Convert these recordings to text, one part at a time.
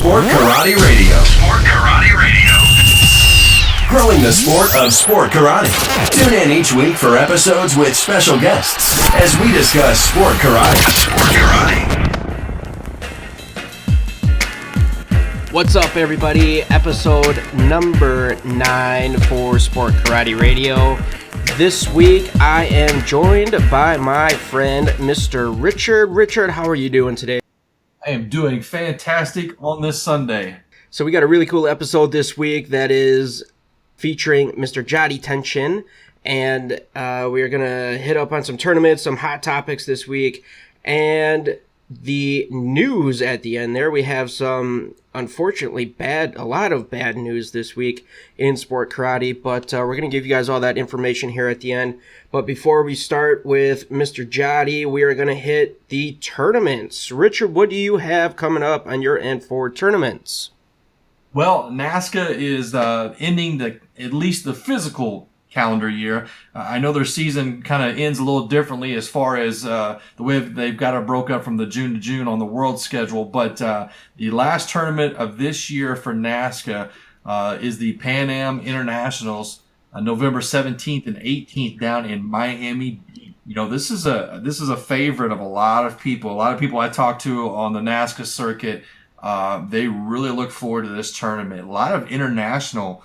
Sport Karate Radio. Sport Karate Radio. Growing the sport of sport karate. Tune in each week for episodes with special guests as we discuss sport karate. Sport karate. What's up, everybody? Episode number 9 for Sport Karate Radio. This week, I am joined by my friend, Mr. Richard. Richard, how are you doing today? I am doing fantastic on this Sunday. So we got a really cool episode this week that is featuring Mr. Jadi Tention, and we are going to hit up on some tournaments, some hot topics this week, and the news at the end there. We have some, unfortunately, a lot of bad news this week in sport karate, but we're going to give you guys all that information here at the end. But before we start with Mr. Jadi, we are going to hit the tournaments. Richard, what do you have coming up on your end for tournaments? Well, NASCA is ending at least the physical calendar year. I know their season kind of ends a little differently as far as the way they've got it broke up from the June to June on the world schedule. But the last tournament of this year for NASCA is the Pan Am Internationals, November 17th and 18th down in Miami Beach. You know, this is a favorite of a lot of people. A lot of people I talk to on the NASCA circuit, they really look forward to this tournament. A lot of international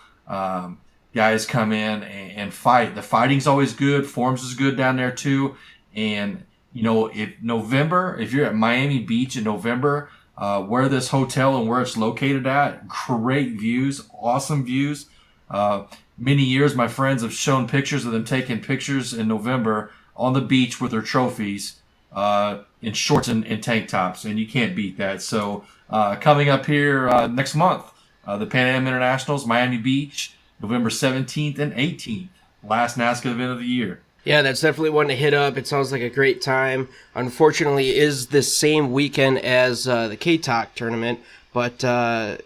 guys come in and fight. The fighting's always good. Forms is good down there too. And, you know, if you're at Miami Beach in November, where this hotel and where it's located at, great views, awesome views. Many years, my friends have shown pictures of them taking pictures in November on the beach with their trophies in shorts and tank tops, and you can't beat that. So coming up here next month, the Pan Am Internationals, Miami Beach, November 17th and 18th, last NASCA event of the year. Yeah, that's definitely one to hit up. It sounds like a great time. Unfortunately, it is the same weekend as the K-Talk tournament, but I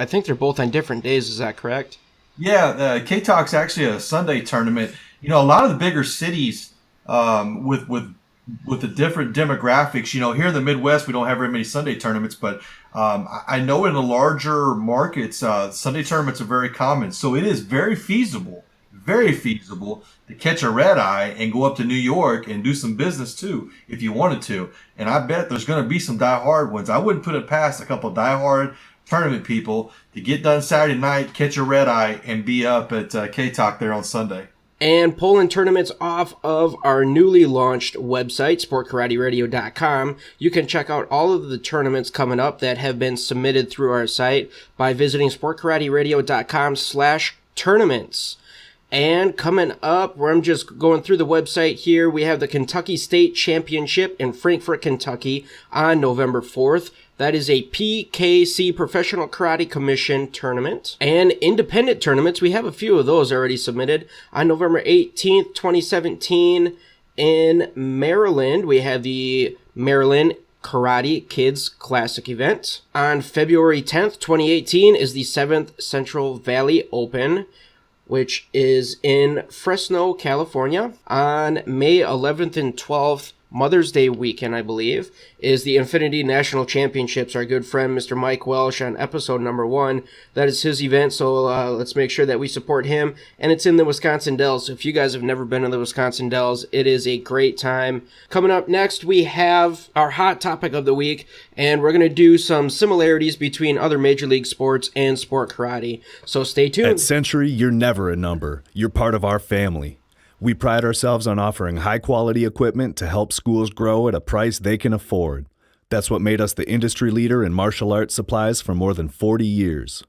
think they're both on different days. Is that correct? Yeah, K-Talk's actually a Sunday tournament. You know, a lot of the bigger cities with the different demographics, you know, here in the Midwest, we don't have very many Sunday tournaments, but I know in the larger markets, Sunday tournaments are very common. So it is very feasible to catch a red eye and go up to New York and do some business too, if you wanted to. And I bet there's going to be some diehard ones. I wouldn't put it past a couple of diehard tournament people to get done Saturday night, catch a red eye, and be up at K-Talk there on Sunday. And pulling tournaments off of our newly launched website, sportkarateradio.com. You can check out all of the tournaments coming up that have been submitted through our site by visiting sportkarateradio.com/tournaments. And coming up, where I'm just going through the website here, we have the Kentucky State Championship in Frankfort, Kentucky on November 4th. That is a PKC Professional Karate Commission tournament. And independent tournaments, we have a few of those already submitted. On November 18th, 2017, in Maryland, we have the Maryland Karate Kids Classic event. On February 10th, 2018, is the 7th Central Valley Open, which is in Fresno, California. On May 11th and 12th, Mother's Day weekend, I believe, is the Infinity National Championships. Our good friend, Mr. Mike Welsh, on episode number 1. That is his event, so let's make sure that we support him. And it's in the Wisconsin Dells. So if you guys have never been to the Wisconsin Dells, it is a great time. Coming up next, we have our hot topic of the week, and we're going to do some similarities between other major league sports and sport karate. So stay tuned. At Century, you're never a number. You're part of our family. We pride ourselves on offering high-quality equipment to help schools grow at a price they can afford. That's what made us the industry leader in martial arts supplies for more than 40 years.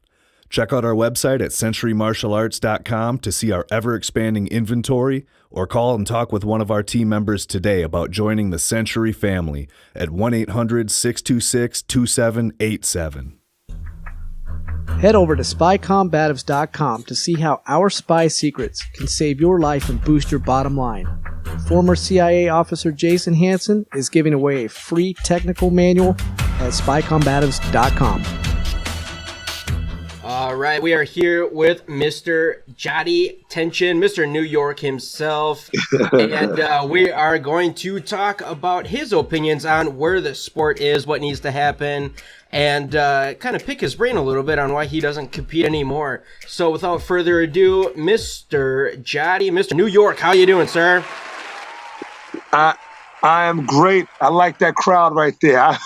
Check out our website at centurymartialarts.com to see our ever-expanding inventory, or call and talk with one of our team members today about joining the Century family at 1-800-626-2787. Head over to SpyCombatives.com to see how our spy secrets can save your life and boost your bottom line. Former CIA officer Jason Hansen is giving away a free technical manual at SpyCombatives.com. All right, we are here with Mr. Jadi Tention, Mr. New York himself, and we are going to talk about his opinions on where the sport is, what needs to happen, and kind of pick his brain a little bit on why he doesn't compete anymore. So without further ado, Mr. Jadi, Mr. New York, how you doing, sir? I am great. I like that crowd right there.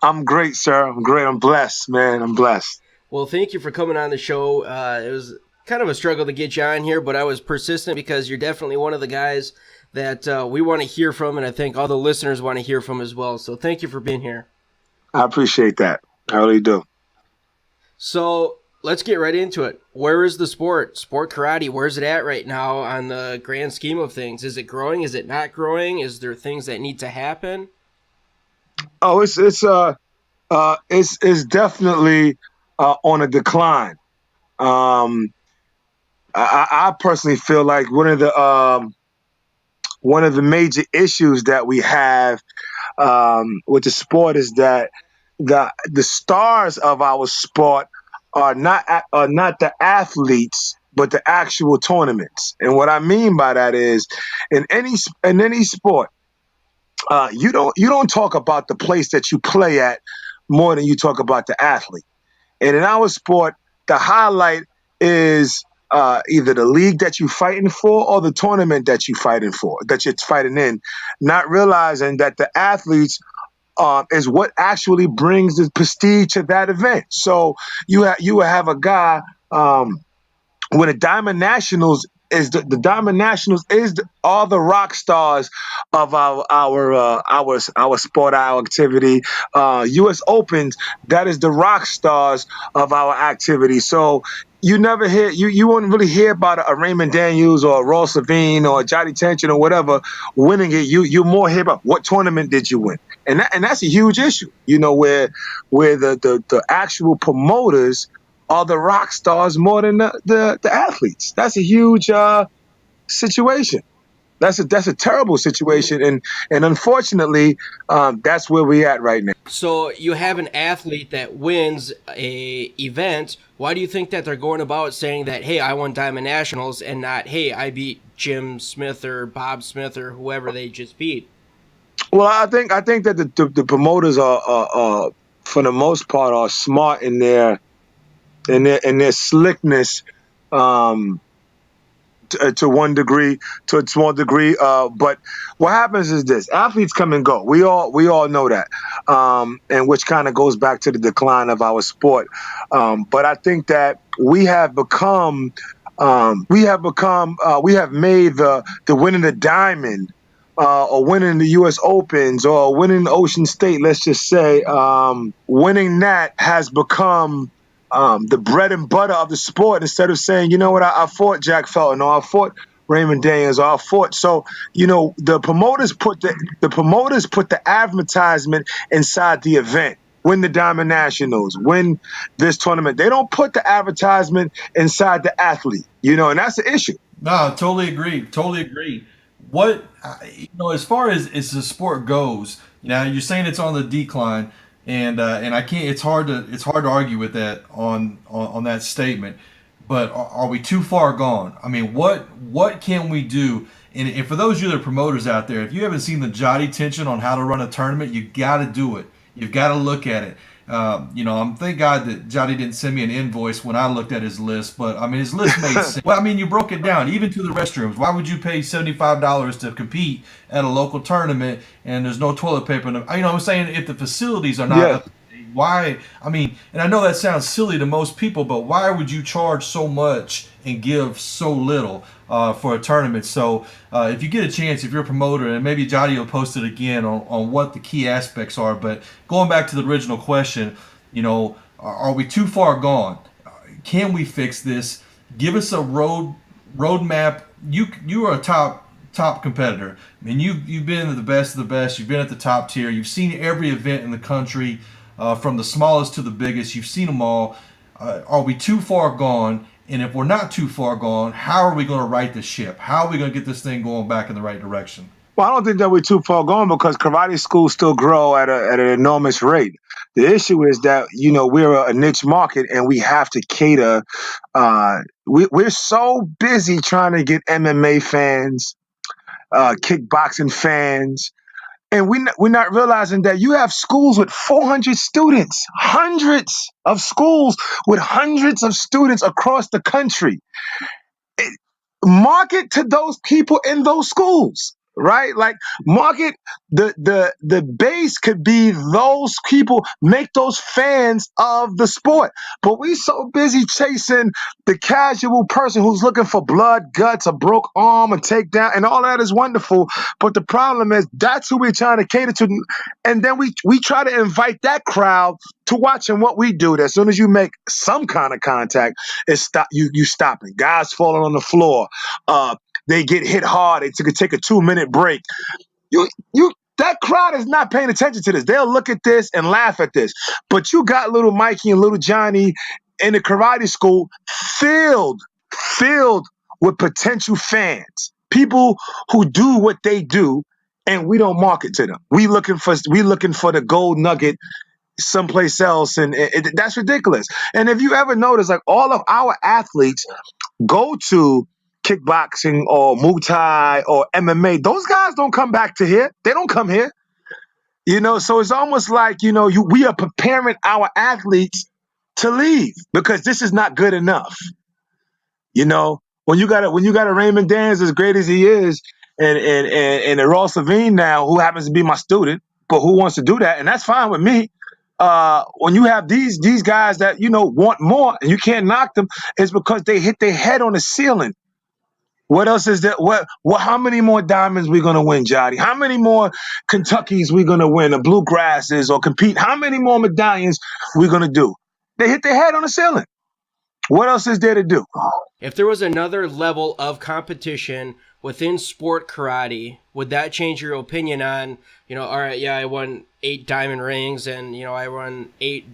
I'm great, sir. I'm great. I'm blessed, man. I'm blessed. Well, thank you for coming on the show. It was kind of a struggle to get you on here, but I was persistent because you're definitely one of the guys that we want to hear from, and I think all the listeners want to hear from as well. So thank you for being here. I appreciate that. I really do. So let's get right into it. Where is the sport karate? Where's it at right now on the grand scheme of things? Is it growing? Is it not growing? Is there things that need to happen? Oh, it's definitely on a decline. I personally feel like one of the major issues that we have with the sport is that the stars of our sport are not the athletes, but the actual tournaments. And what I mean by that is, in any sport, you don't talk about the place that you play at more than you talk about the athlete. And in our sport, the highlight is either the league that you're fighting for or the tournament that you're fighting in, not realizing that the athletes is what actually brings the prestige to that event. So you will have a guy when the Diamond Nationals is the Diamond Nationals is all the rock stars of our sport, our activity. U.S. Opens, that is the rock stars of our activity. So you never hear you won't really hear about a Raymond Daniels or a Ross Levine or a Jadi Tention or whatever winning it. You more hear about what tournament did you win, and that's a huge issue. Where the actual promoters are the rock stars more than the athletes. That's a huge situation. That's a terrible situation, and unfortunately, that's where we're at right now. So you have an athlete that wins a event. Why do you think that they're going about saying that, hey, I won Diamond Nationals, and not, hey, I beat Jim Smith or Bob Smith or whoever they just beat? Well, I think that the promoters are for the most part are smart in their slickness, to one degree, to a small degree. But what happens is this: athletes come and go. We all know that, and which kind of goes back to the decline of our sport. But I think that we have made the winning the diamond, or winning the U.S. Opens, or winning Ocean State, let's just say, winning that has become the bread and butter of the sport, instead of saying, you know what, I fought Jack Felton, or I fought Raymond Daniels, or I fought. So, the promoters put the advertisement inside the event. Win the Diamond Nationals, win this tournament. They don't put the advertisement inside the athlete, and that's the issue. No, totally agree. What, as far as the sport goes, you're saying it's on the decline. And I can't. It's hard to argue with that on that statement. But are we too far gone? I mean, what can we do? And for those of you that are promoters out there, if you haven't seen the Jadi Tention on how to run a tournament, you got to do it. You've got to look at it. I'm thank God that Jadi didn't send me an invoice when I looked at his list. But I mean, his list made sense. Well, I mean, you broke it down even to the restrooms. Why would you pay $75 to compete at a local tournament and there's no toilet paper? I'm saying, if the facilities are not up, why? I mean, and I know that sounds silly to most people, but why would you charge so much and give so little for a tournament? So if you get a chance, if you're a promoter, and maybe Jadi will post it again on what the key aspects are. But going back to the original question, are we too far gone? Can we fix this? Give us a roadmap. You are a top competitor. I mean, you've been the best of the best. You've been at the top tier. You've seen every event in the country, from the smallest to the biggest. You've seen them all. Are we too far gone? And if we're not too far gone, how are we going to right the ship? How are we going to get this thing going back in the right direction? Well, I don't think that we're too far gone because karate schools still grow at an enormous rate. The issue is that we're a niche market and we have to cater. We're so busy trying to get MMA fans, kickboxing fans, and we're not realizing that you have schools with 400 students, hundreds of schools with hundreds of students across the country. Market to those people in those schools, right? Like market the base could be those people, make those fans of the sport. But we so busy chasing the casual person who's looking for blood, guts, a broke arm, a takedown, and all that is wonderful. But the problem is that's who we're trying to cater to, and then we try to invite that crowd to watching what we do. That as soon as you make some kind of contact, it's stop you stopping. Guys falling on the floor. They get hit hard. They take a 2-minute break. That crowd is not paying attention to this. They'll look at this and laugh at this. But you got little Mikey and little Johnny in the karate school filled with potential fans, people who do what they do, and we don't market to them. We looking for the gold nugget someplace else, and that's ridiculous. And if you ever notice, like all of our athletes go to kickboxing or Muay Thai or MMA, those guys don't come back to here. They don't come here. So it's almost like, we are preparing our athletes to leave because this is not good enough. When you got a Raymond Danz as great as he is, and a Ross Levine now, who happens to be my student, but who wants to do that, and that's fine with me. When you have these guys that want more and you can't knock them, it's because they hit their head on the ceiling. What else is there? How many more diamonds we gonna win, Jadi? How many more Kentuckys we gonna win, or bluegrasses, or compete? How many more medallions we gonna do? They hit their head on the ceiling. What else is there to do? If there was another level of competition within sport karate, would that change your opinion on, all right, yeah, I won 8 diamond rings and, I won 8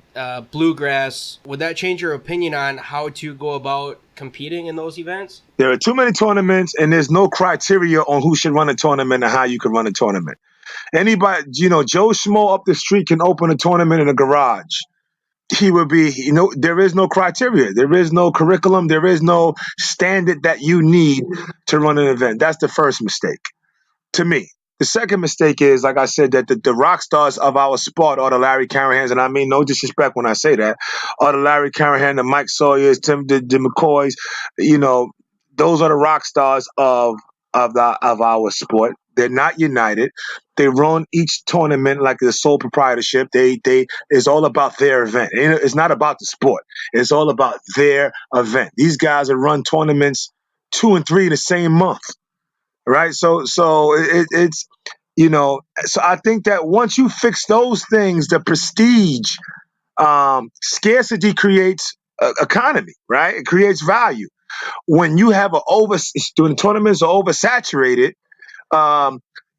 bluegrass. Would that change your opinion on how to go about competing in those events? There are too many tournaments, and there's no criteria on who should run a tournament and how you can run a tournament. Anybody, Joe Schmo up the street can open a tournament in a garage. He would be, there is no criteria. There is no curriculum. There is no standard that you need to run an event. That's the first mistake to me. The second mistake is, like I said, that the rock stars of our sport are the Larry Carahans, and I mean no disrespect when I say that, are the Larry Carahan, the Mike Sawyers, the McCoys. Those are the rock stars of our sport. They're not united. They run each tournament like a sole proprietorship. It's all about their event. It's not about the sport. It's all about their event. These guys have run tournaments 2 and 3 in the same month, right? So it's So I think that once you fix those things, the prestige, scarcity creates economy, right? It creates value. When you have when tournaments are oversaturated,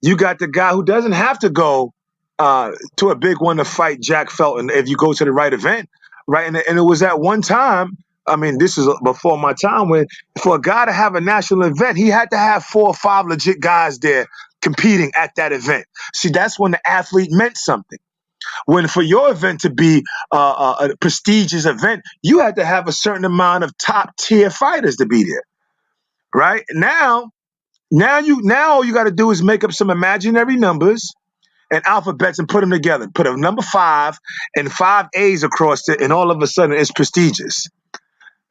you got the guy who doesn't have to go to a big one to fight Jack Felton if you go to the right event, right? And it was at one time, I mean, this is before my time, when for a guy to have a national event, he had to have 4 or 5 legit guys there competing at that event. See, that's when the athlete meant something. When for your event to be a prestigious event, you had to have a certain amount of top tier fighters to be there, right? Now all you got to do is make up some imaginary numbers and alphabets and put them together. Put a number 5 and 5 A's across it, and all of a sudden it's prestigious,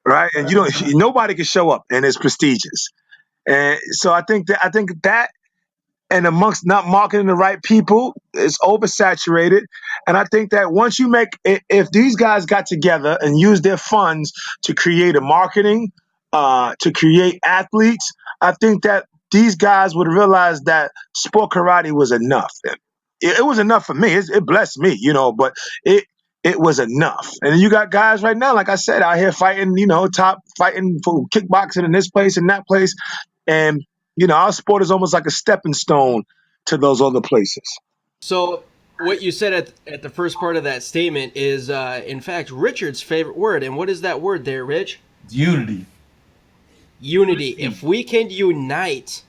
right? And nobody can show up, and it's prestigious. And so I think that. And amongst not marketing the right people, it's oversaturated. And I think that once you if these guys got together and used their funds to create a marketing, to create athletes, I think that these guys would realize that sport karate was enough. It was enough for me. It blessed me, but it was enough. And you got guys right now, like I said, out here fighting, fighting for kickboxing in this place and that place. And our sport is almost like a stepping stone to those other places. So what you said at the first part of that statement is, in fact, Richard's favorite word. And what is that word there, Rich? Unity. Unity. If we can unite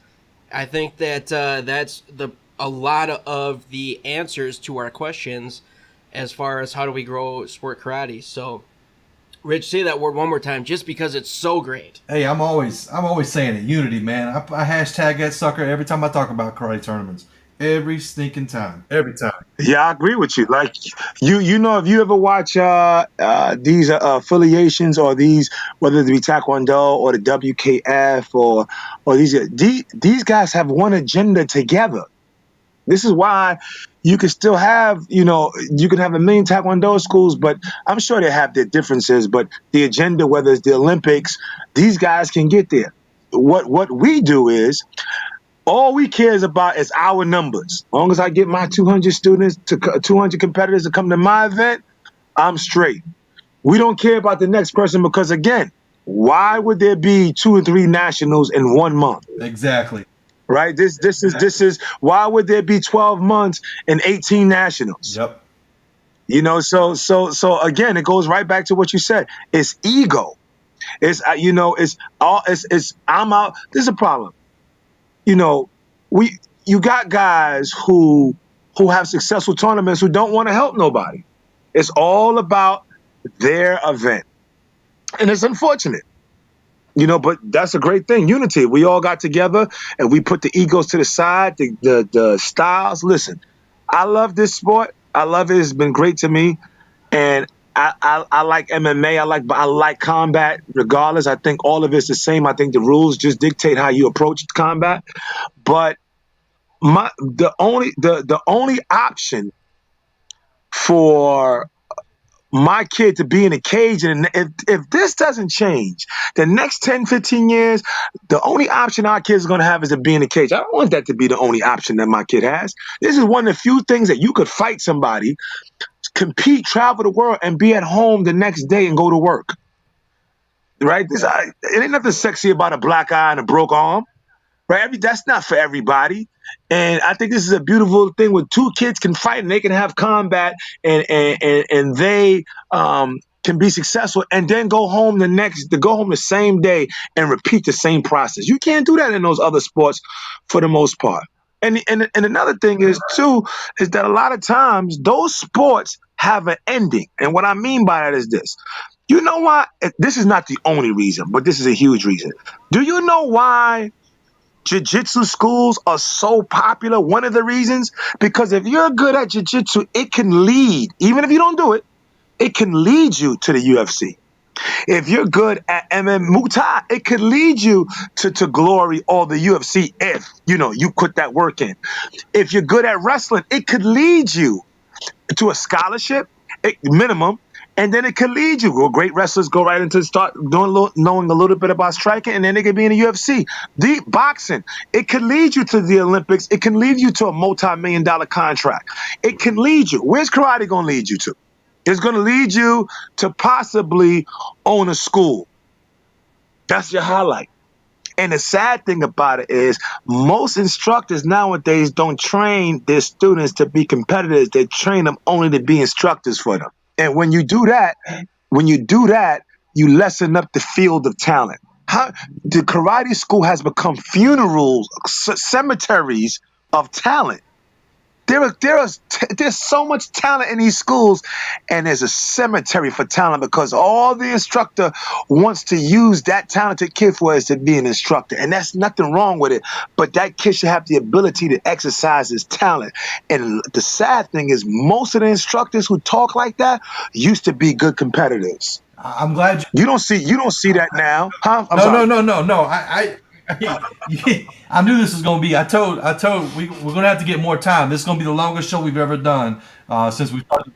I think that that's a lot of the answers to our questions as far as how do we grow sport karate. So, Rich, say that word one more time, just because it's so great. Hey, I'm always saying it. Unity, man. I hashtag that sucker every time I talk about karate tournaments. Every stinking time. Every time. Yeah, I agree with you. Like you know, if you ever watch these affiliations or these, whether it be Taekwondo or the WKF or these guys have one agenda together. This is why you can still have, you can have a million Taekwondo schools, but I'm sure they have their differences. But the agenda, whether it's the Olympics, these guys can get there. What we do is, all we care about is our numbers. As long as I get my 200 students to 200 competitors to come to my event, I'm straight. We don't care about the next person because, again, why would there be 2 or 3 nationals in 1 month? Exactly. Right? This is why would there be 12 months and 18 nationals? Yep. So again, it goes right back to what you said. It's ego. It's I'm out. This is a problem. You got guys who have successful tournaments who don't want to help nobody. It's all about their event. And it's unfortunate. But that's a great thing. Unity. We all got together and we put the egos to the side, the styles. Listen, I love this sport. I love it. It's been great to me. And I like MMA. I like combat regardless. I think all of it's the same. I think the rules just dictate how you approach combat. But the only option for my kid to be in a cage, and if this doesn't change the next 10, 15 years, the only option our kids are going to have is to be in a cage. I don't want that to be the only option that my kid has. This is one of the few things that you could fight somebody, compete, travel the world, and be at home the next day and go to work. Right? It ain't nothing sexy about a black eye and a broke arm. Right? That's not for everybody. And I think this is a beautiful thing where 2 kids can fight and they can have combat and they can be successful and then go home the same day and repeat the same process. You can't do that in those other sports for the most part. And another thing is that a lot of times those sports have an ending. And what I mean by that is this. You know why? This is not the only reason, but this is a huge reason. Do you know why jiu-jitsu schools are so popular? One of the reasons, because if you're good at jiu-jitsu, it can lead, even if you don't do it, it can lead you to the UFC. If you're good at Muay Thai, it could lead you to glory or the UFC if, you put that work in. If you're good at wrestling, it could lead you to a scholarship, minimum, and then it could lead you. Well, great wrestlers go right into start knowing a little bit about striking, and then they could be in the UFC. The boxing, it could lead you to the Olympics. It can lead you to a multi-million-dollar contract. It can lead you. Where's karate going to lead you to? It's going to lead you to possibly own a school. That's your highlight. And the sad thing about it is most instructors nowadays don't train their students to be competitors. They train them only to be instructors for them. And when you do that, you lessen up the field of talent. The karate school has become funerals, cemeteries of talent. There's so much talent in these schools, and there's a cemetery for talent because all the instructor wants to use that talented kid for is to be an instructor, and that's nothing wrong with it. But that kid should have the ability to exercise his talent. And the sad thing is, most of the instructors who talk like that used to be good competitors. I'm glad you don't see that now, huh? No. I knew this was going to be. I told we're going to have to get more time. This is going to be the longest show we've ever done since we started.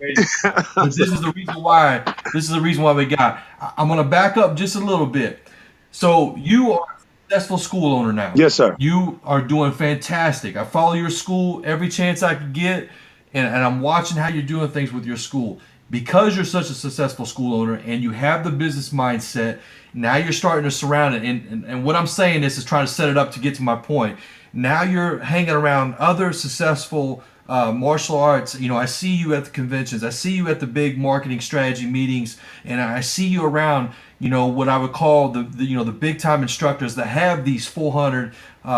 But this is the reason why. This is the reason why we got. I'm going to back up just a little bit. So you are a successful school owner now. Yes, sir. You are doing fantastic. I follow your school every chance I can get, and I'm watching how you're doing things with your school. Because you're such a successful school owner and you have the business mindset, now you're starting to surround it. And what I'm saying is trying to set it up to get to my point. Now you're hanging around other successful martial arts, I see you at the conventions, I see you at the big marketing strategy meetings, and I see you around, what I would call the big time instructors that have these 400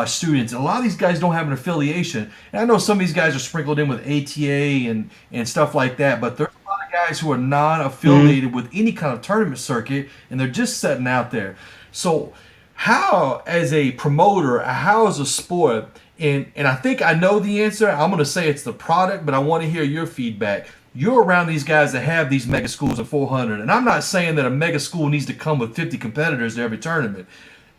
students. A lot of these guys don't have an affiliation, and I know some of these guys are sprinkled in with ATA and stuff like that, but there's a lot of guys who are non-affiliated with any kind of tournament circuit, and they're just setting out there. So how, as a promoter, how as a sport, and I think I know the answer. I'm going to say it's the product, but I want to hear your feedback. You're around these guys that have these mega schools of 400, and I'm not saying that a mega school needs to come with 50 competitors to every tournament,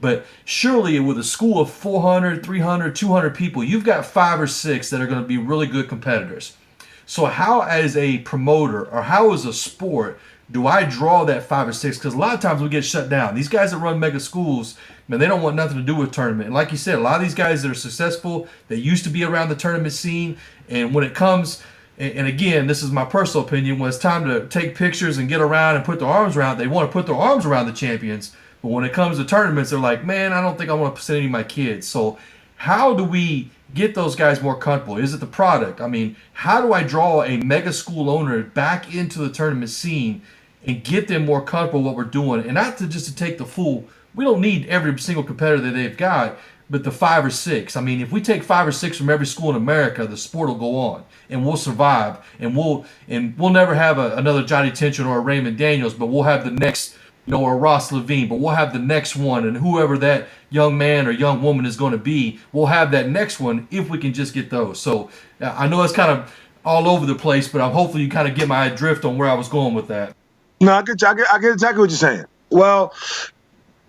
but surely with a school of 400, 300, 200 people, you've got 5 or 6 that are going to be really good competitors. So how, as a promoter, or how as a sport, do I draw that 5 or 6? Because a lot of times we get shut down. These guys that run mega schools, man, they don't want nothing to do with tournament. And like you said, a lot of these guys that are successful, they used to be around the tournament scene. And when it comes, and again, this is my personal opinion, when it's time to take pictures and get around and put their arms around, they want to put their arms around the champions. But when it comes to tournaments, they're like, man, I don't think I want to send any of my kids. So how do we get those guys more comfortable? Is it the product? I mean, how do I draw a mega school owner back into the tournament scene and get them more comfortable with what we're doing, and not just to take the full, we don't need every single competitor that they've got, but the 5 or 6. I mean, if we take 5 or 6 from every school in America, the sport will go on, and we'll survive, and we'll never have another Jadi Tention or a Raymond Daniels, but we'll have the next, or Ross Levine, but we'll have the next one, and whoever that young man or young woman is going to be, we'll have that next one if we can just get those. So I know it's kind of all over the place, but hopefully you kind of get my drift on where I was going with that. No, I get exactly what you're saying. Well,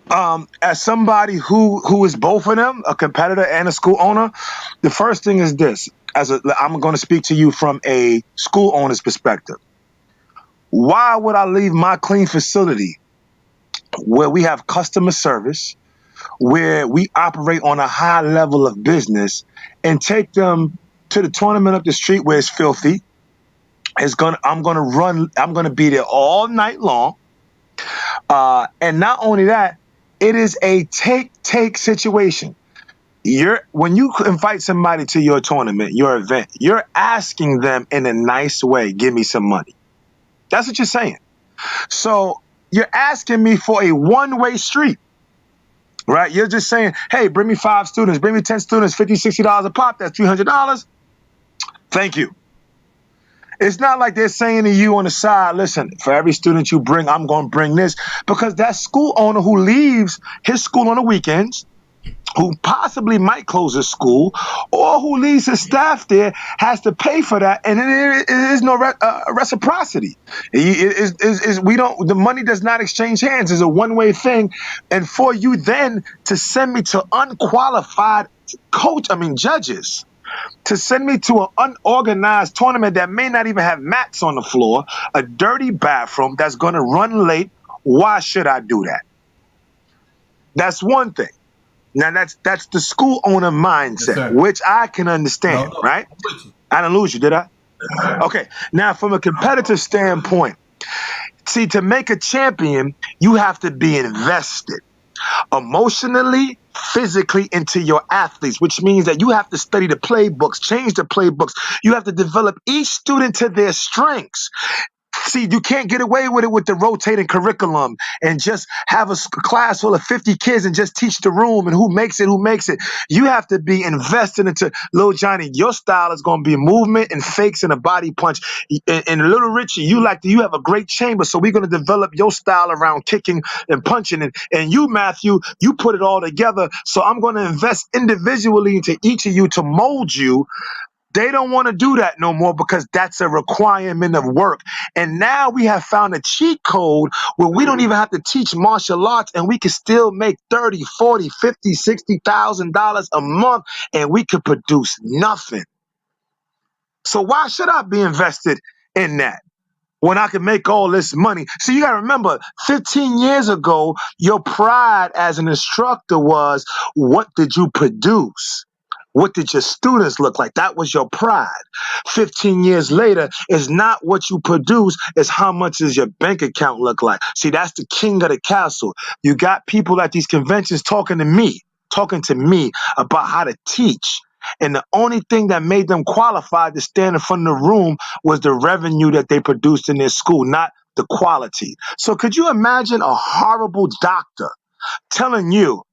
as somebody who is both of them, a competitor and a school owner, the first thing is this. I'm going to speak to you from a school owner's perspective. Why would I leave my clean facility where we have customer service, where we operate on a high level of business, and take them to the tournament up the street where it's filthy? I'm gonna be there all night long. And not only that, it is a take situation. When you invite somebody to your tournament, your event, you're asking them in a nice way, give me some money. That's what you're saying. So you're asking me for a one-way street, right? You're just saying, hey, bring me 5 students, bring me 10 students, $50, $60 a pop, that's $300. Thank you. It's not like they're saying to you on the side, listen, for every student you bring, I'm going to bring this. Because that school owner who leaves his school on the weekends, who possibly might close his school, or who leaves his staff there, has to pay for that. And it is no reciprocity. The money does not exchange hands. It's a one-way thing. And for you then to send me to unqualified judges, to send me to an unorganized tournament that may not even have mats on the floor, a dirty bathroom that's going to run late, why should I do that? That's one thing. Now, that's the school owner mindset, Yes, which I can understand, right? I didn't lose you, did I? Okay. Now, from a competitive standpoint, see, to make a champion, you have to be invested emotionally, physically into your athletes, which means that you have to study the playbooks, change the playbooks. You have to develop each student to their strengths. See, you can't get away with it with the rotating curriculum and just have a class full of 50 kids and just teach the room and who makes it. You have to be invested into, Lil Johnny, your style is going to be movement and fakes and a body punch. And Little Richie, you have a great chamber, so we're going to develop your style around kicking and punching. And you, Matthew, you put it all together, so I'm going to invest individually into each of you to mold you. They don't want to do that no more because that's a requirement of work. And now we have found a cheat code where we don't even have to teach martial arts and we can still make $30, $40, $50, $60,000 a month and we could produce nothing. So why should I be invested in that when I can make all this money? So you got to remember, 15 years ago, your pride as an instructor was, what did you produce? What did your students look like? That was your pride. 15 years later, it's not what you produce, it's how much does your bank account look like. See, that's the king of the castle. You got people at these conventions talking to me about how to teach. And the only thing that made them qualified to stand in front of the room was the revenue that they produced in their school, not the quality. So could you imagine a horrible doctor telling you,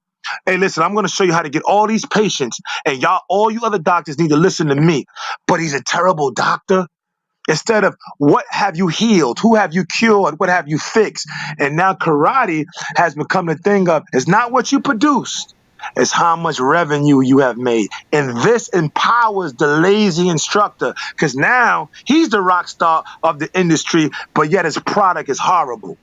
hey, listen, I'm going to show you how to get all these patients, and all you other doctors need to listen to me. But he's a terrible doctor. Instead of what have you healed, who have you cured, what have you fixed? And now karate has become the thing of, it's not what you produced, it's how much revenue you have made. And this empowers the lazy instructor, because now he's the rock star of the industry, but yet his product is horrible.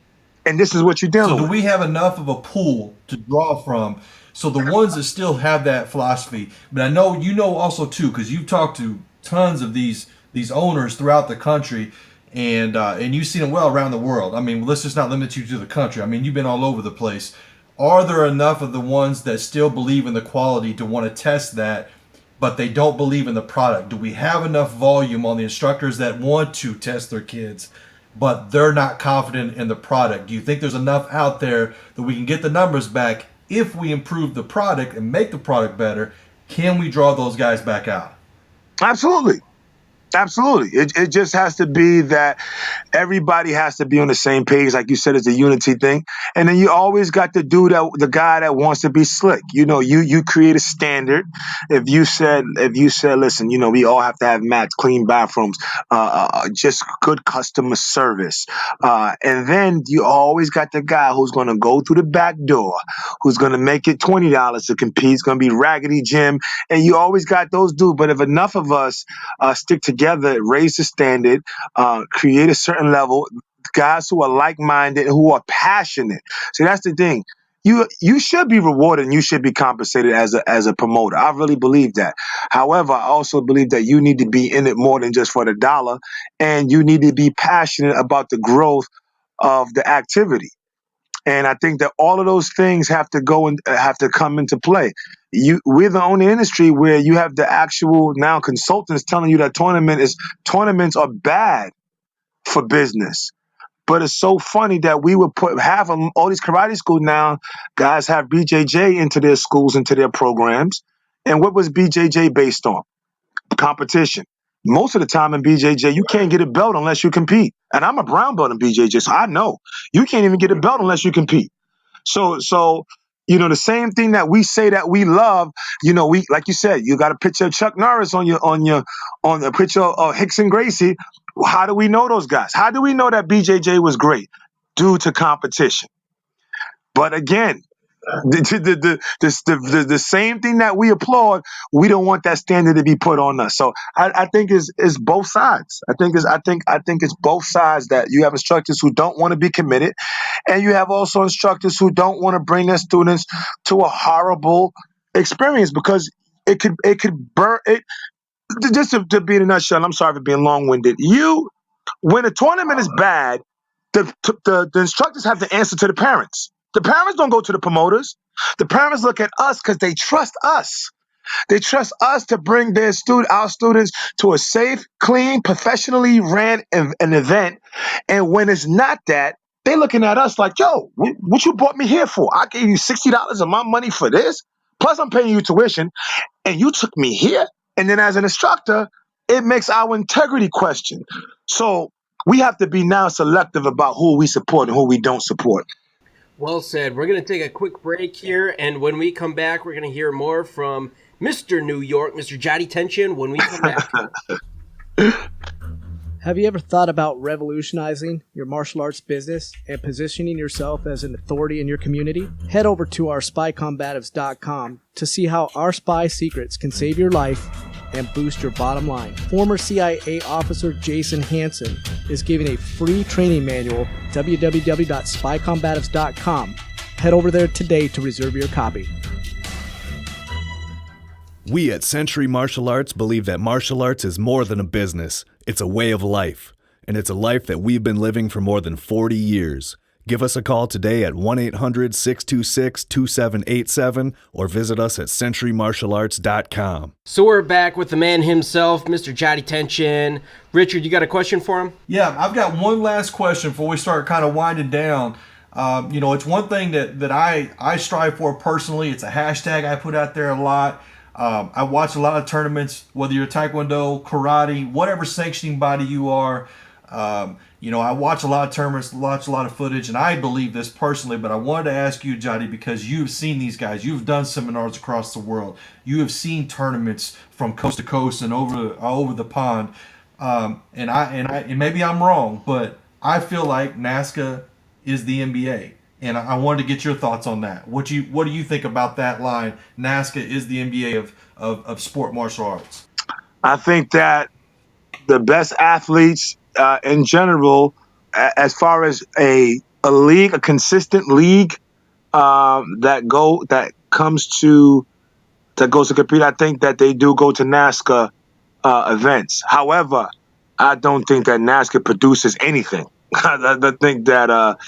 And this is what you're dealing So do with. we have enough of a pool to draw from? So the ones that still have that philosophy, but I know you know also too, because you've talked to tons of these owners throughout the country, and you've seen them well around the world. I mean, let's just not limit you to the country. I mean, you've been all over the place. Are there enough of the ones that still believe in the quality to want to test that, but they don't believe in the product? Do we have enough volume on the instructors that want to test their kids, but they're not confident in the product? Do you think there's enough out there that we can get the numbers back if we improve the product and make the product better? Can we draw those guys back out? Absolutely. Absolutely. It just has to be that everybody has to be on the same page. Like you said, it's a unity thing. And then you always got to do that, the guy that wants to be slick. You know, you create a standard. If you said, listen, you know, we all have to have mats, clean bathrooms, just good customer service. And then you always got the guy who's going to go through the back door, who's going to make it $20 to compete. It's going to be Raggedy Jim. And you always got those dudes. But if enough of us stick together, raise the standard, create a certain level, guys who are like-minded, who are passionate. See, that's the thing. You should be rewarded and you should be compensated as a promoter. I really believe that. However, I also believe that you need to be in it more than just for the dollar, and you need to be passionate about the growth of the activity. And I think that all of those things have to go and have to come into play. We're the only industry where you have the actual now consultants telling you that tournaments are bad for business. But it's so funny that we would have all these karate schools now. Guys have BJJ into their schools, into their programs. And what was BJJ based on? Competition. Most of the time in BJJ, you can't get a belt unless you compete. And I'm a brown belt in BJJ, so I know you can't even get a belt unless you compete. So you know, the same thing that we say that we love, you know, we, like you said, you got a picture of Chuck Norris on the picture of Hickson Gracie. How do we know those guys? How do we know that BJJ was great? Due to competition. But again, the same thing that we applaud, we don't want that standard to be put on us. So I think it's both sides. I think it's both sides, that you have instructors who don't want to be committed, and you have also instructors who don't want to bring their students to a horrible experience, because it could burn it. Just to be in a nutshell, I'm sorry for being long-winded. When a tournament is bad, the instructors have to answer to the parents. The parents don't go to the promoters. The parents look at us because they trust us. They trust us to bring our students to a safe, clean, professionally ran an event. And when it's not that, they're looking at us like, yo, what you brought me here for? I gave you $60 of my money for this. Plus I'm paying you tuition, and you took me here. And then as an instructor, it makes our integrity question. So we have to be now selective about who we support and who we don't support. Well said. We're going to take a quick break here, and when we come back, we're going to hear more from Mr. New York, Mr. Jadi Tention, when we come back. Have you ever thought about revolutionizing your martial arts business and positioning yourself as an authority in your community? Head over to our SpyCombatives.com to see how our spy secrets can save your life and boost your bottom line. Former CIA officer Jason Hansen is giving a free training manual, www.spycombatives.com. Head over there today to reserve your copy. We at Century Martial Arts believe that martial arts is more than a business. It's a way of life, and it's a life that we've been living for more than 40 years. Give us a call today at 1-800-626-2787 or visit us at centurymartialarts.com. So we're back with the man himself, Mr. Jadi Tention. Richard, you got a question for him? Yeah, I've got one last question before we start kind of winding down. It's one thing that I strive for personally. It's a hashtag I put out there a lot. I watch a lot of tournaments, whether you're Taekwondo, karate, whatever sanctioning body you are. I watch a lot of tournaments, watch a lot of footage, and I believe this personally, but I wanted to ask you, Jadi, because you've seen these guys. You've done seminars across the world. You have seen tournaments from coast to coast and over the pond. And maybe I'm wrong, but I feel like NASCA is the NBA. And I wanted to get your thoughts on that. What do you think about that line? NASCA is the NBA of sport martial arts. I think that the best athletes in general, as far as a league, a consistent league that goes to compete, I think that they do go to NASCA events. However, I don't think that NASCA produces anything. I think that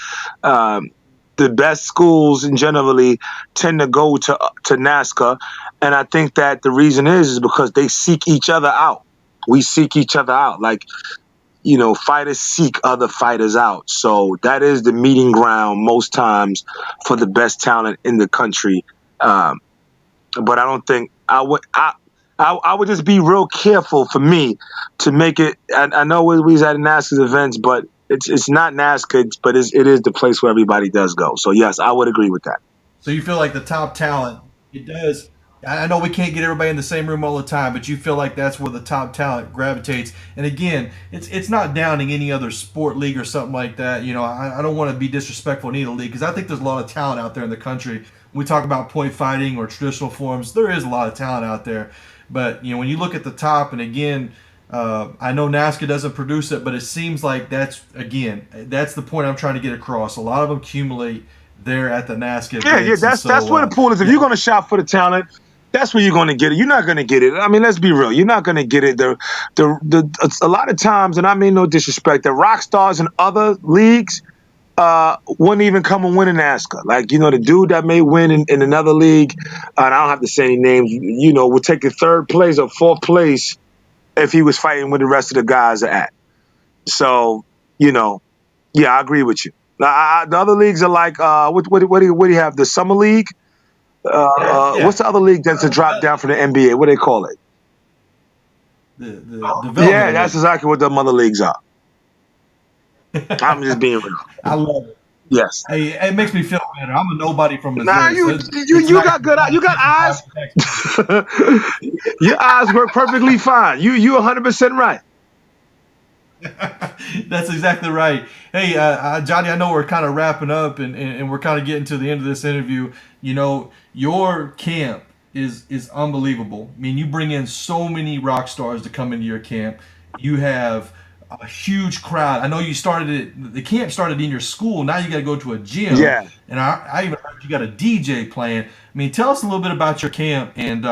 the best schools generally tend to go to NASCA, and I think that the reason is because they seek each other out. We seek each other out, like fighters seek other fighters out. So that is the meeting ground most times for the best talent in the country. But I don't think I would just be real careful for me to make it. I know we're at NASCA's events, but it's not NASCA, but it is the place where everybody does go. So yes, I would agree with that. So you feel like the top talent, it does. I know we can't get everybody in the same room all the time, but you feel like that's where the top talent gravitates. And again, it's not downing any other sport league or something like that. I don't want to be disrespectful in either league because I think there's a lot of talent out there in the country. When we talk about point fighting or traditional forms, there is a lot of talent out there. But when you look at the top, and again, I know NASCA doesn't produce it, but it seems like that's the point I'm trying to get across. A lot of them accumulate there at the NASCA. Yeah, that's where the pool is. If you're going to shop for the talent, that's where you're going to get it. You're not going to get it. I mean, let's be real. You're not going to get it. A lot of times, and I mean no disrespect, the rock stars in other leagues wouldn't even come and win in NASCA. Like, the dude that may win in another league, and I don't have to say any names, would take the third place or fourth place if he was fighting where the rest of the guys are at. So, yeah, I agree with you. The other leagues are like, what do you have? The Summer League? What's the other league that's a drop down from the NBA? What do they call it? The development. Yeah, that's exactly what the other leagues are. I'm just being real. I love it. Yes. Hey, it makes me feel better. I'm a nobody from Missouri. Nah, you got good eyes. You got eyes. Your eyes work perfectly fine. You 100% right. That's exactly right. Hey, Johnny, I know we're kind of wrapping up and we're kind of getting to the end of this interview. Your camp is unbelievable. I mean, you bring in so many rock stars to come into your camp. You have a huge crowd. I know you the camp started in your school. Now you got to go to a gym. Yeah. And I even heard you got a DJ playing. I mean, tell us a little bit about your camp and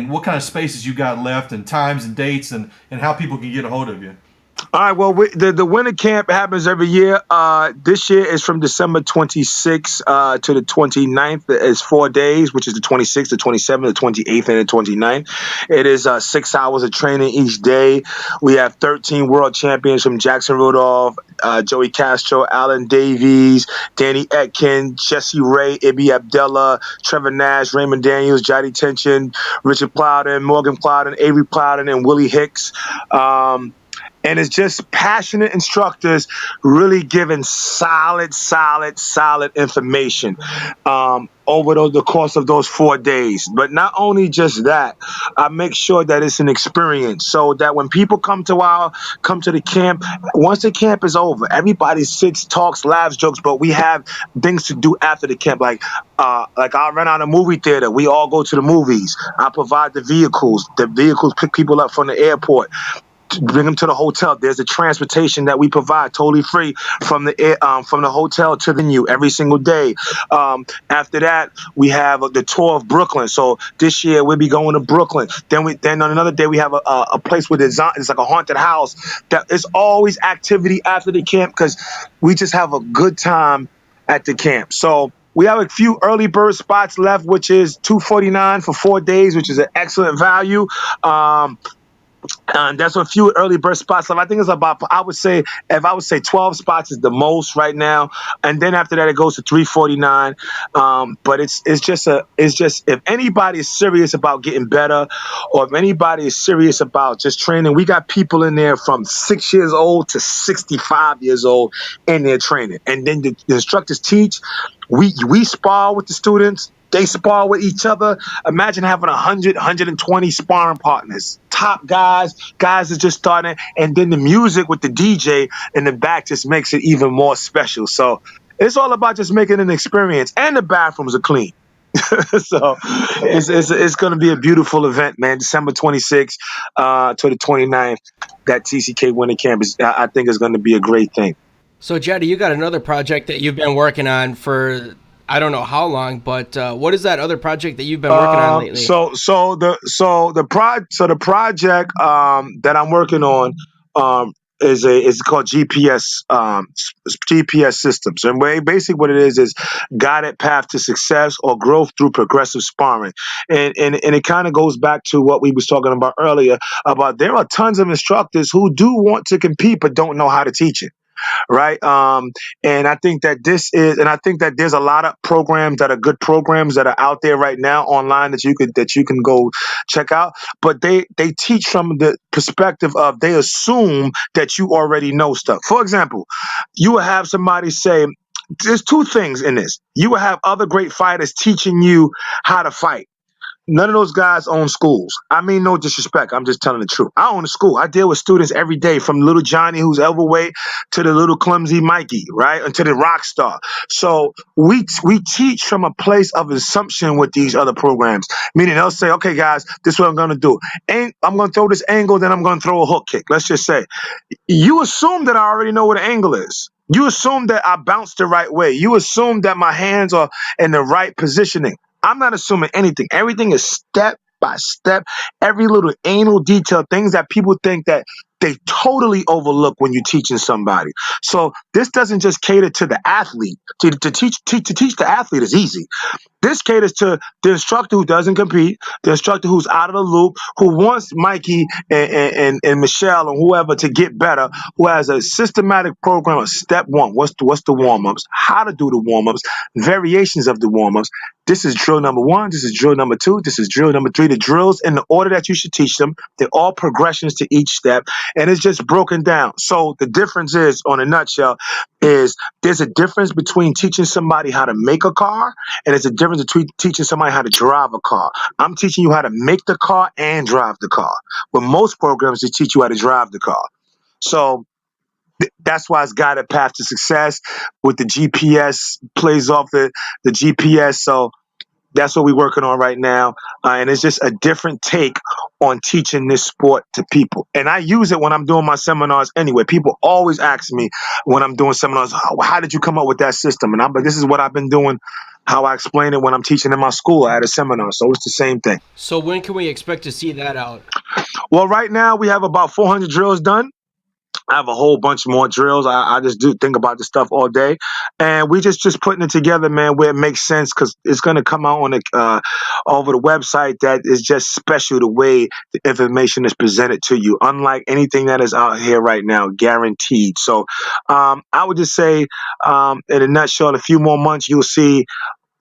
what kind of spaces you got left and times and dates and how people can get a hold of you. All right, well, the winter camp happens every year. This year is from December 26th to the 29th. It's 4 days, which is the 26th, the 27th, the 28th, and the 29th. It is 6 hours of training each day. We have 13 world champions from Jackson Rudolph, Joey Castro, Alan Davies, Danny Etkin, Jesse Ray, Ibi Abdullah, Trevor Nash, Raymond Daniels, Jadi Tention, Richard Plowden, Morgan Plowden, Avery Plowden, and Willie Hicks. And it's just passionate instructors really giving solid information over the course of those 4 days. But not only just that, I make sure that it's an experience so that when people come to the camp, once the camp is over, everybody sits, talks, laughs, jokes, but we have things to do after the camp. Like I'll rent out a movie theater. We all go to the movies. I provide the vehicles. The vehicles pick people up from the airport, bring them to the hotel. There's a transportation that we provide totally free from the hotel to the venue every single day. After that, we have the tour of Brooklyn. So this year we'll be going to Brooklyn. Then on another day we have a place where it's like a haunted house. That it's always activity after the camp because we just have a good time at the camp. So we have a few early bird spots left, which is $249 for 4 days, which is an excellent value. There's a few early bird spots left. I think it's about, I would say 12 spots is the most right now, and then after that it goes to 349. But it's just if anybody is serious about getting better, or if anybody is serious about just training, we got people in there from 6 years old to 65 years old in their training, and then the instructors teach. We spar with the students. They spar with each other. Imagine having 100, 120 sparring partners, top guys are just starting, and then the music with the DJ in the back just makes it even more special. So it's all about just making an experience, and the bathrooms are clean. So it's going to be a beautiful event, man. December 26th to the 29th, that TCK Winter Camp I think is going to be a great thing. So, Jadi, you got another project that you've been working on for I don't know how long, but what is that other project that you've been working on lately? The project that I'm working on is called GPS systems, and basically what it is guided path to success or growth through progressive sparring, and it kind of goes back to what we was talking about earlier about there are tons of instructors who do want to compete but don't know how to teach it. Right. And I think that I think that there's a lot of programs that are good programs that are out there right now online that you can go check out. But they teach from the perspective of they assume that you already know stuff. For example, you will have somebody say, there's two things in this. You will have other great fighters teaching you how to fight. None of those guys own schools. I mean, no disrespect. I'm just telling the truth. I own a school. I deal with students every day, from little Johnny, who's overweight, to the little clumsy Mikey, right? And to the rock star. So we teach from a place of assumption with these other programs, meaning they'll say, okay, guys, this is what I'm going to do. And I'm going to throw this angle, then I'm going to throw a hook kick. Let's just say. You assume that I already know what an angle is. You assume that I bounce the right way. You assume that my hands are in the right positioning. I'm not assuming anything. Everything is step by step. Every little anal detail, things that people think that they totally overlook when you're teaching somebody. So this doesn't just cater to the athlete. To teach the athlete is easy. This caters to the instructor who doesn't compete, the instructor who's out of the loop, who wants Mikey and Michelle and whoever to get better, who has a systematic program of step one. What's the warm-ups, how to do the warm-ups, variations of the warm-ups. This is drill number one. This is drill number two. This is drill number three. The drills in the order that you should teach them. They're all progressions to each step, and it's just broken down. So the difference is, on a nutshell, is there's a difference between teaching somebody how to make a car, and there's a difference between teaching somebody how to drive a car. I'm teaching you how to make the car and drive the car. But most programs, they teach you how to drive the car. So that's why it's guided path to success with the GPS, plays off the GPS. So that's what we're working on right now. And it's just a different take on teaching this sport to people. And I use it when I'm doing my seminars anyway. People always ask me when I'm doing seminars, how did you come up with that system? And I'm like, this is what I've been doing, how I explain it when I'm teaching in my school at a seminar. So it's the same thing. So when can we expect to see that out? Well, right now we have about 400 drills done. I have a whole bunch more drills. I just do think about this stuff all day, and we just putting it together, man, where it makes sense, because it's going to come out on over the website that is just special the way the information is presented to you, unlike anything that is out here right now, guaranteed. So I would just say, in a nutshell, in a few more months, you'll see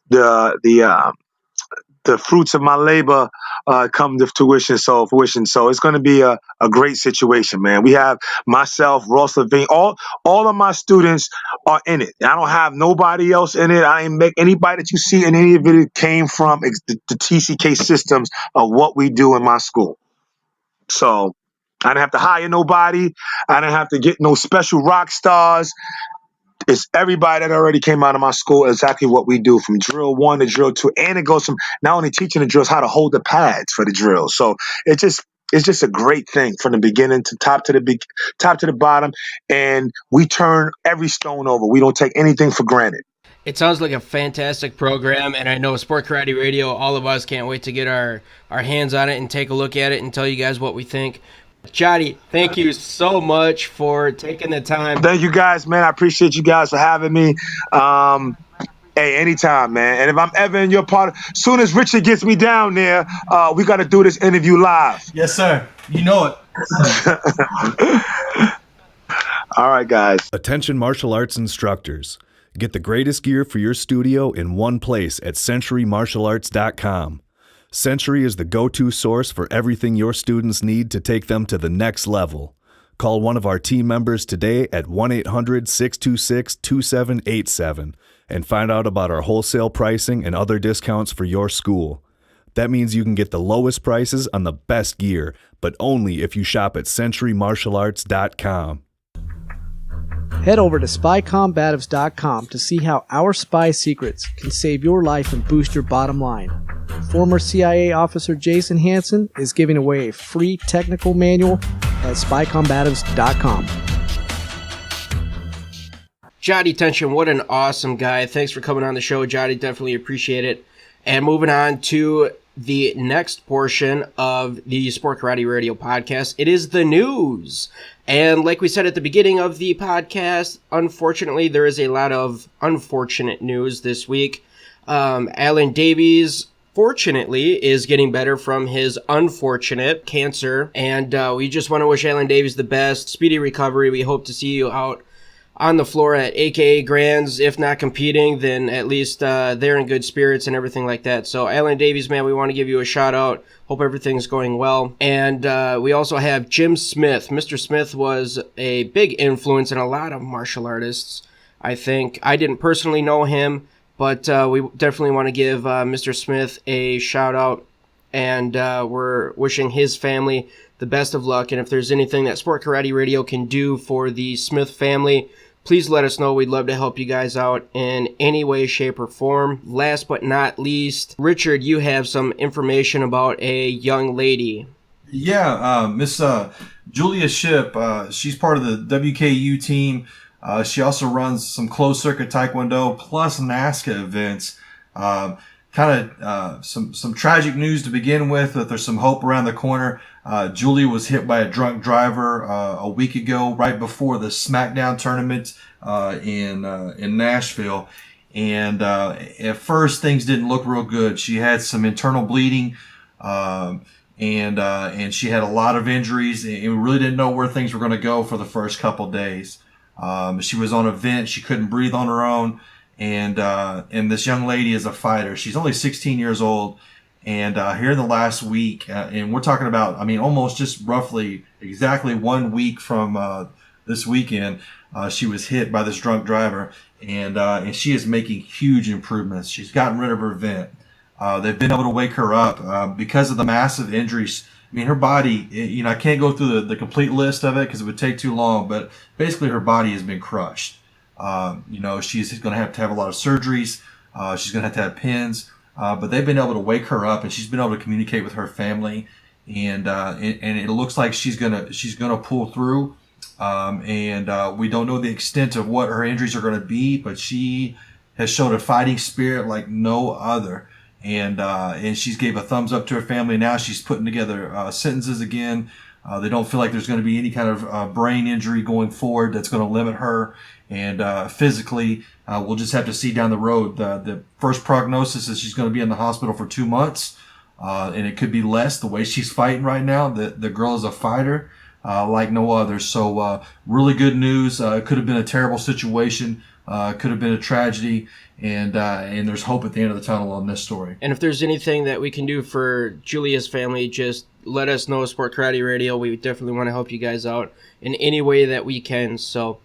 the fruits of my labor come to fruition. So it's going to be a great situation, man. We have myself, Ross Levine, all of my students are in it. I don't have nobody else in it. I ain't make anybody that you see in any of it came from the TCK systems of what we do in my school. So I didn't have to hire nobody. I didn't have to get no special rock stars. It's everybody that already came out of my school, exactly what we do from drill one to drill two. And it goes from not only teaching the drills, how to hold the pads for the drills. So it's just a great thing from the beginning to top to the bottom. And we turn every stone over. We don't take anything for granted. It sounds like a fantastic program, and I know Sport Karate Radio, all of us can't wait to get our hands on it and take a look at it and tell you guys what we think. Jadi, thank you so much for taking the time. Thank you guys, man. I appreciate you guys for having me. Hey, anytime, man. And if I'm ever in your part, soon as Richard gets me down there, we got to do this interview live. Yes, sir. You know it. All right, guys. Attention martial arts instructors. Get the greatest gear for your studio in one place at centurymartialarts.com. Century is the go-to source for everything your students need to take them to the next level. Call one of our team members today at 1-800-626-2787 and find out about our wholesale pricing and other discounts for your school. That means you can get the lowest prices on the best gear, but only if you shop at centurymartialarts.com. Head over to spycombatives.com to see how our spy secrets can save your life and boost your bottom line. Former CIA officer Jason Hanson is giving away a free technical manual at spycombatives.com. Jadi Tention, what an awesome guy. Thanks for coming on the show, Jadi. Definitely appreciate it. And moving on to the next portion of the Sport Karate Radio podcast, it is the news. And like we said at the beginning of the podcast, unfortunately, there is a lot of unfortunate news this week. Alan Davies, fortunately, is getting better from his unfortunate cancer. And we just want to wish Alan Davies the best, speedy recovery. We hope to see you out on the floor at AKA Grands. If not competing, then at least they're in good spirits and everything like that. So Alan Davies, man, we want to give you a shout out. Hope everything's going well. And we also have Jim Smith. Mr. Smith was a big influence in a lot of martial artists, I think. I didn't personally know him, but we definitely want to give Mr. Smith a shout out. And we're wishing his family the best of luck. And if there's anything that Sport Karate Radio can do for the Smith family, please let us know. We'd love to help you guys out in any way, shape, or form. Last but not least, Richard, you have some information about a young lady. Yeah, Miss Julia Ship, she's part of the WKU team. She also runs some closed-circuit Taekwondo plus NASCA events. Some tragic news to begin with, but there's some hope around the corner. Julie was hit by a drunk driver a week ago, right before the SmackDown tournament in Nashville. And at first, things didn't look real good. She had some internal bleeding, and she had a lot of injuries, and we really didn't know where things were going to go for the first couple days. She was on a vent. She couldn't breathe on her own. And this young lady is a fighter. She's only 16 years old. And here in the last week, and we're talking about, almost just roughly exactly 1 week from this weekend, she was hit by this drunk driver. And she is making huge improvements. She's gotten rid of her vent. They've been able to wake her up because of the massive injuries. Her body, I can't go through the complete list of it because it would take too long, but basically her body has been crushed. She's going to have a lot of surgeries. She's going to have pins. But they've been able to wake her up, and she's been able to communicate with her family, and it looks like she's gonna pull through. We don't know the extent of what her injuries are going to be, but she has shown a fighting spirit like no other. And she's gave a thumbs up to her family. Now she's putting together sentences again. They don't feel like there's going to be any kind of brain injury going forward that's going to limit her. And physically, we'll just have to see down the road. The first prognosis is she's going to be in the hospital for 2 months, and it could be less. The way she's fighting right now, the girl is a fighter like no other. So really good news. It could have been a terrible situation. Could have been a tragedy, and there's hope at the end of the tunnel on this story. And if there's anything that we can do for Julia's family, just let us know. Sport Karate Radio, we definitely want to help you guys out in any way that we can. So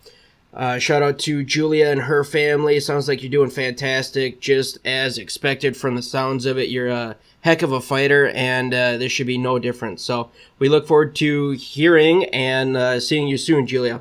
shout out to Julia and her family. Sounds like you're doing fantastic, just as expected from the sounds of it. You're a heck of a fighter, and this should be no different. So we look forward to hearing and seeing you soon, Julia.